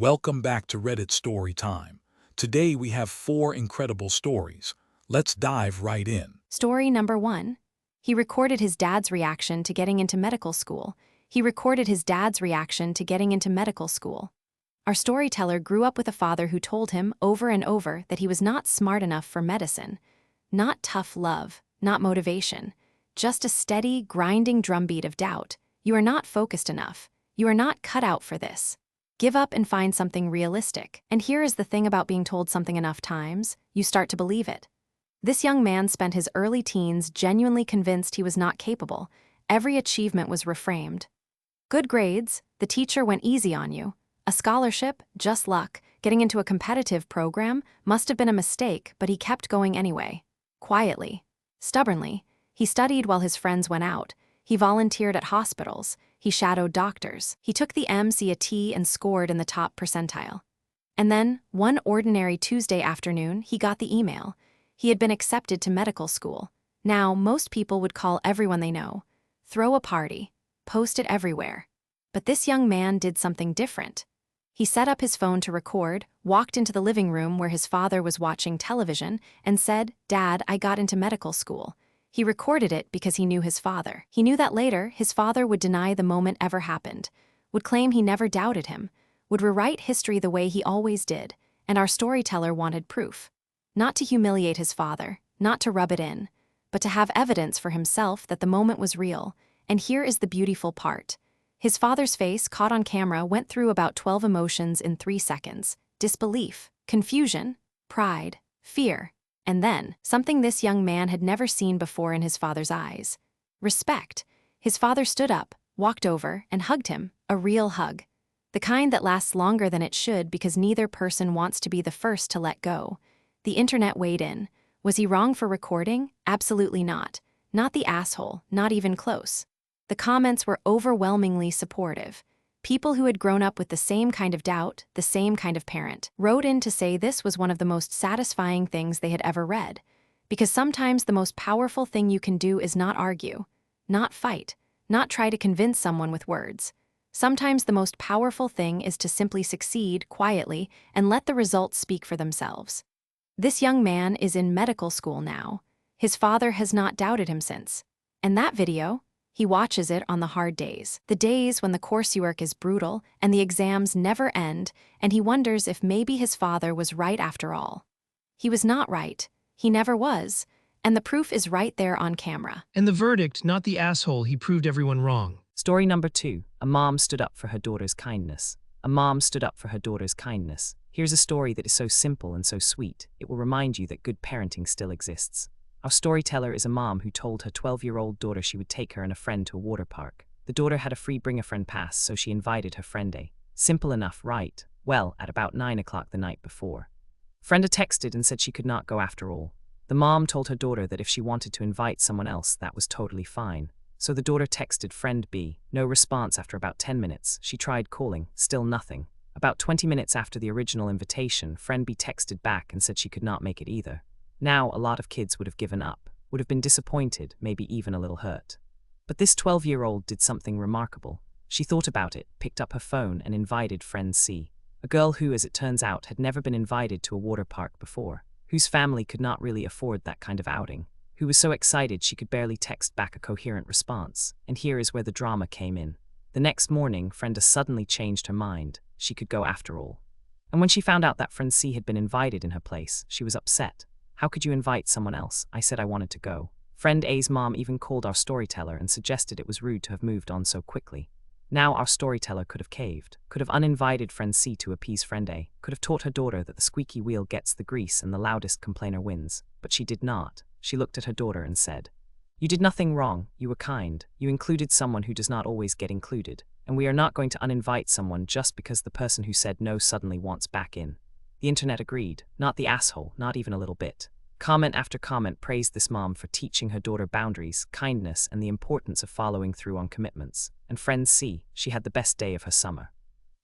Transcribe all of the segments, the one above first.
Welcome back to Reddit Story Time. Today we have 4 incredible stories. Let's dive right in. Story number 1. He recorded his dad's reaction to getting into medical school. He recorded his dad's reaction to getting into medical school. Our storyteller grew up with a father who told him over and over that he was not smart enough for medicine. Not tough love, not motivation. Just a steady, grinding drumbeat of doubt. You are not focused enough. You are not cut out for this. Give up and find something realistic. And here is the thing about being told something enough times, you start to believe it. This young man spent his early teens genuinely convinced he was not capable. Every achievement was reframed. Good grades, the teacher went easy on you. A scholarship, just luck. Getting into a competitive program must have been a mistake, but he kept going anyway. Quietly. Stubbornly. He studied while his friends went out. He volunteered at hospitals. He shadowed doctors. He took the MCAT and scored in the top percentile. And then, one ordinary Tuesday afternoon, he got the email. He had been accepted to medical school. Now, most people would call everyone they know, throw a party, post it everywhere. But this young man did something different. He set up his phone to record, walked into the living room where his father was watching television, and said, "Dad, I got into medical school." He recorded it because he knew his father. He knew that later, his father would deny the moment ever happened, would claim he never doubted him, would rewrite history the way he always did, and our storyteller wanted proof. Not to humiliate his father, not to rub it in, but to have evidence for himself that the moment was real. And here is the beautiful part. His father's face, caught on camera, went through about 12 emotions in 3 seconds. Disbelief, confusion, pride, fear, and then, something this young man had never seen before in his father's eyes. Respect. His father stood up, walked over, and hugged him, a real hug. The kind that lasts longer than it should because neither person wants to be the first to let go. The internet weighed in. Was he wrong for recording? Absolutely not. Not the asshole, not even close. The comments were overwhelmingly supportive. People who had grown up with the same kind of doubt, the same kind of parent, wrote in to say this was one of the most satisfying things they had ever read. Because sometimes the most powerful thing you can do is not argue, not fight, not try to convince someone with words. Sometimes the most powerful thing is to simply succeed quietly and let the results speak for themselves. This young man is in medical school now. His father has not doubted him since. And that video, he watches it on the hard days, the days when the coursework is brutal and the exams never end, and he wonders if maybe his father was right after all. He was not right. He never was. And the proof is right there on camera. And the verdict, not the asshole, he proved everyone wrong. Story number 2. A mom stood up for her daughter's kindness. A mom stood up for her daughter's kindness. Here's a story that is so simple and so sweet, it will remind you that good parenting still exists. Our storyteller is a mom who told her 12-year-old daughter she would take her and a friend to a water park. The daughter had a free bring-a-friend pass, so she invited her friend A. Simple enough, right? Well, at about 9 o'clock the night before. Friend A texted and said she could not go after all. The mom told her daughter that if she wanted to invite someone else, that was totally fine. So the daughter texted friend B. No response after about 10 minutes. She tried calling, still nothing. About 20 minutes after the original invitation, friend B texted back and said she could not make it either. Now, a lot of kids would have given up, would have been disappointed, maybe even a little hurt. But this 12-year-old did something remarkable. She thought about it, picked up her phone, and invited friend C, a girl who, as it turns out, had never been invited to a water park before, whose family could not really afford that kind of outing, who was so excited she could barely text back a coherent response. And here is where the drama came in. The next morning, friend A suddenly changed her mind. She could go after all. And when she found out that friend C had been invited in her place, she was upset. How could you invite someone else? I said I wanted to go. Friend A's mom even called our storyteller and suggested it was rude to have moved on so quickly. Now our storyteller could have caved, could have uninvited friend C to appease friend A, could have taught her daughter that the squeaky wheel gets the grease and the loudest complainer wins. But she did not. She looked at her daughter and said, "You did nothing wrong. You were kind. You included someone who does not always get included. And we are not going to uninvite someone just because the person who said no suddenly wants back in." The internet agreed. Not the asshole, not even a little bit. Comment after comment praised this mom for teaching her daughter boundaries, kindness, and the importance of following through on commitments. And friend C, she had the best day of her summer.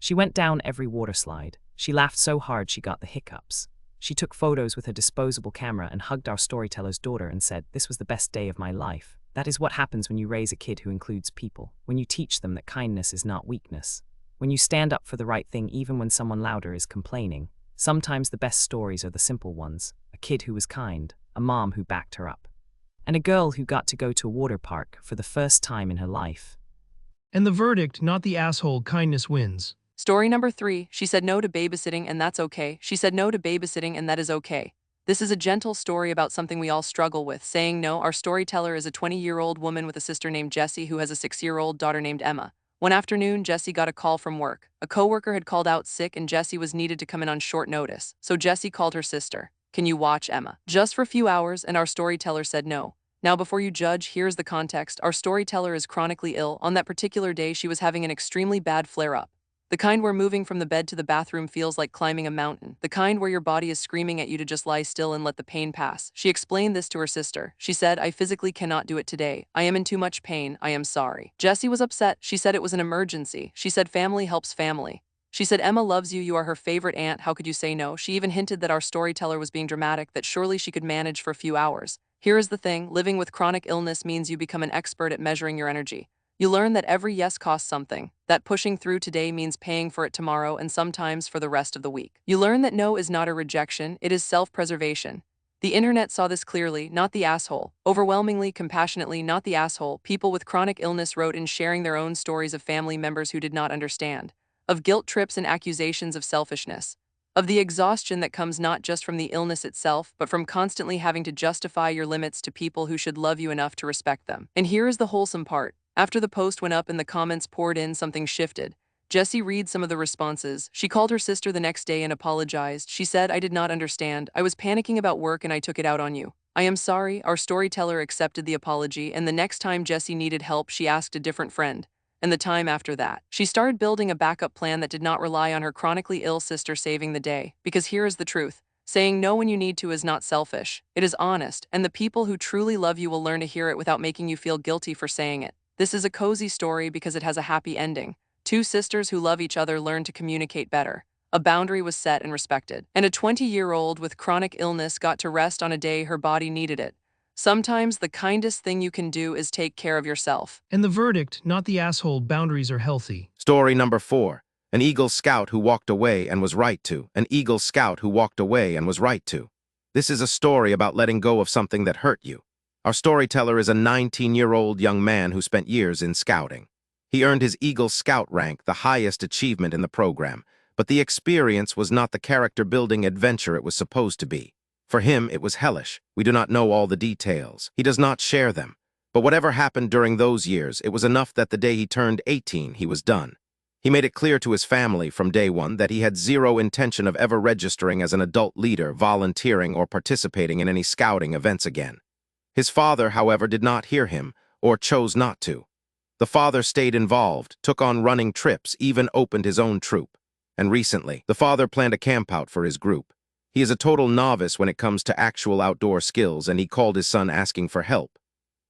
She went down every water slide. She laughed so hard she got the hiccups. She took photos with her disposable camera and hugged our storyteller's daughter and said, "This was the best day of my life." That is what happens when you raise a kid who includes people, when you teach them that kindness is not weakness. When you stand up for the right thing even when someone louder is complaining, sometimes the best stories are the simple ones. A kid who was kind, a mom who backed her up, and a girl who got to go to a water park for the first time in her life. And the verdict, not the asshole, kindness wins. Story number 3, she said no to babysitting and that's okay. She said no to babysitting and that is okay. This is a gentle story about something we all struggle with, saying no. Our storyteller is a 20-year-old woman with a sister named Jessie who has a 6-year-old daughter named Emma. One afternoon, Jessie got a call from work. A coworker had called out sick and Jessie was needed to come in on short notice. So Jessie called her sister. Can you watch Emma? Just for a few hours, and our storyteller said no. Now, before you judge, here's the context. Our storyteller is chronically ill. On that particular day, she was having an extremely bad flare-up. The kind where moving from the bed to the bathroom feels like climbing a mountain. The kind where your body is screaming at you to just lie still and let the pain pass. She explained this to her sister. She said, I physically cannot do it today. I am in too much pain. I am sorry. Jessie was upset. She said it was an emergency. She said family helps family. She said Emma loves you. You are her favorite aunt. How could you say no? She even hinted that our storyteller was being dramatic, that surely she could manage for a few hours. Here is the thing. Living with chronic illness means you become an expert at measuring your energy. You learn that every yes costs something, that pushing through today means paying for it tomorrow and sometimes for the rest of the week. You learn that no is not a rejection, it is self-preservation. The internet saw this clearly, not the asshole. Overwhelmingly, compassionately, not the asshole. People with chronic illness wrote in sharing their own stories of family members who did not understand, of guilt trips and accusations of selfishness, of the exhaustion that comes not just from the illness itself, but from constantly having to justify your limits to people who should love you enough to respect them. And here is the wholesome part. After the post went up and the comments poured in, something shifted. Jessie read some of the responses. She called her sister the next day and apologized. She said, I did not understand. I was panicking about work and I took it out on you. I am sorry. Our storyteller accepted the apology, and the next time Jessie needed help, she asked a different friend. And the time after that, she started building a backup plan that did not rely on her chronically ill sister saving the day. Because here is the truth. Saying no when you need to is not selfish. It is honest, and the people who truly love you will learn to hear it without making you feel guilty for saying it. This is a cozy story because it has a happy ending. Two sisters who love each other learned to communicate better. A boundary was set and respected. And a 20-year-old with chronic illness got to rest on a day her body needed it. Sometimes the kindest thing you can do is take care of yourself. And the verdict, not the asshole, boundaries are healthy. Story number 4. An Eagle Scout who walked away and was right to. An Eagle Scout who walked away and was right to. This is a story about letting go of something that hurt you. Our storyteller is a 19-year-old young man who spent years in scouting. He earned his Eagle Scout rank, the highest achievement in the program, but the experience was not the character-building adventure it was supposed to be. For him, it was hellish. We do not know all the details. He does not share them. But whatever happened during those years, it was enough that the day he turned 18, he was done. He made it clear to his family from day one that he had zero intention of ever registering as an adult leader, volunteering, or participating in any scouting events again. His father, however, did not hear him, or chose not to. The father stayed involved, took on running trips, even opened his own troop. And recently, the father planned a campout for his group. He is a total novice when it comes to actual outdoor skills, and he called his son asking for help.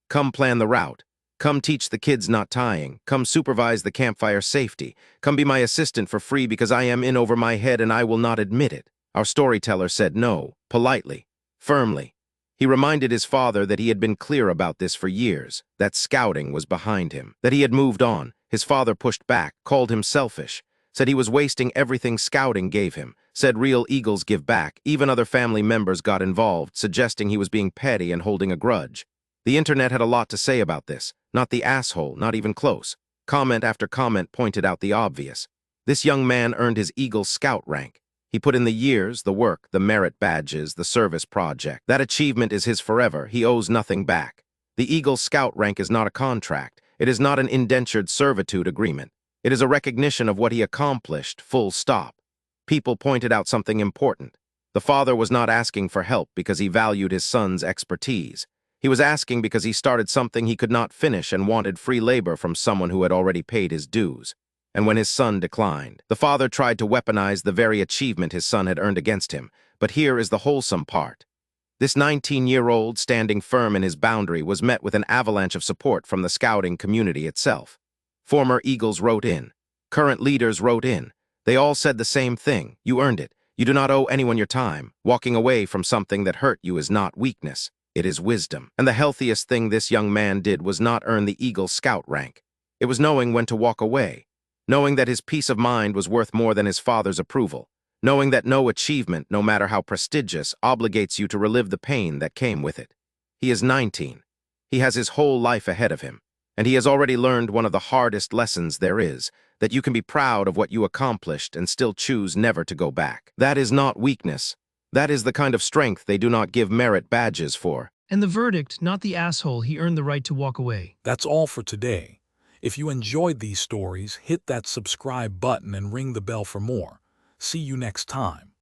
Come plan the route. Come teach the kids not tying. Come supervise the campfire safety. Come be my assistant for free because I am in over my head and I will not admit it. Our storyteller said no, politely, firmly. He reminded his father that he had been clear about this for years, that scouting was behind him, that he had moved on. His father pushed back, called him selfish, said he was wasting everything scouting gave him, said real Eagles give back. Even other family members got involved, suggesting he was being petty and holding a grudge. The internet had a lot to say about this, not the asshole, not even close. Comment after comment pointed out the obvious. This young man earned his Eagle Scout rank. He put in the years, the work, the merit badges, the service project. That achievement is his forever. He owes nothing back. The Eagle Scout rank is not a contract. It is not an indentured servitude agreement. It is a recognition of what he accomplished, full stop. People pointed out something important. The father was not asking for help because he valued his son's expertise. He was asking because he started something he could not finish and wanted free labor from someone who had already paid his dues. And when his son declined, the father tried to weaponize the very achievement his son had earned against him. But here is the wholesome part. This 19-year-old, standing firm in his boundary, was met with an avalanche of support from the scouting community itself. Former Eagles wrote in. Current leaders wrote in. They all said the same thing. You earned it. You do not owe anyone your time. Walking away from something that hurt you is not weakness. It is wisdom. And the healthiest thing this young man did was not earn the Eagle Scout rank. It was knowing when to walk away. knowing that his peace of mind was worth more than his father's approval, knowing that no achievement, no matter how prestigious, obligates you to relive the pain that came with it. He is 19. He has his whole life ahead of him, and he has already learned one of the hardest lessons there is, that you can be proud of what you accomplished and still choose never to go back. That is not weakness. That is the kind of strength they do not give merit badges for. And the verdict, not the asshole, he earned the right to walk away. That's all for today. If you enjoyed these stories, hit that subscribe button and ring the bell for more. See you next time.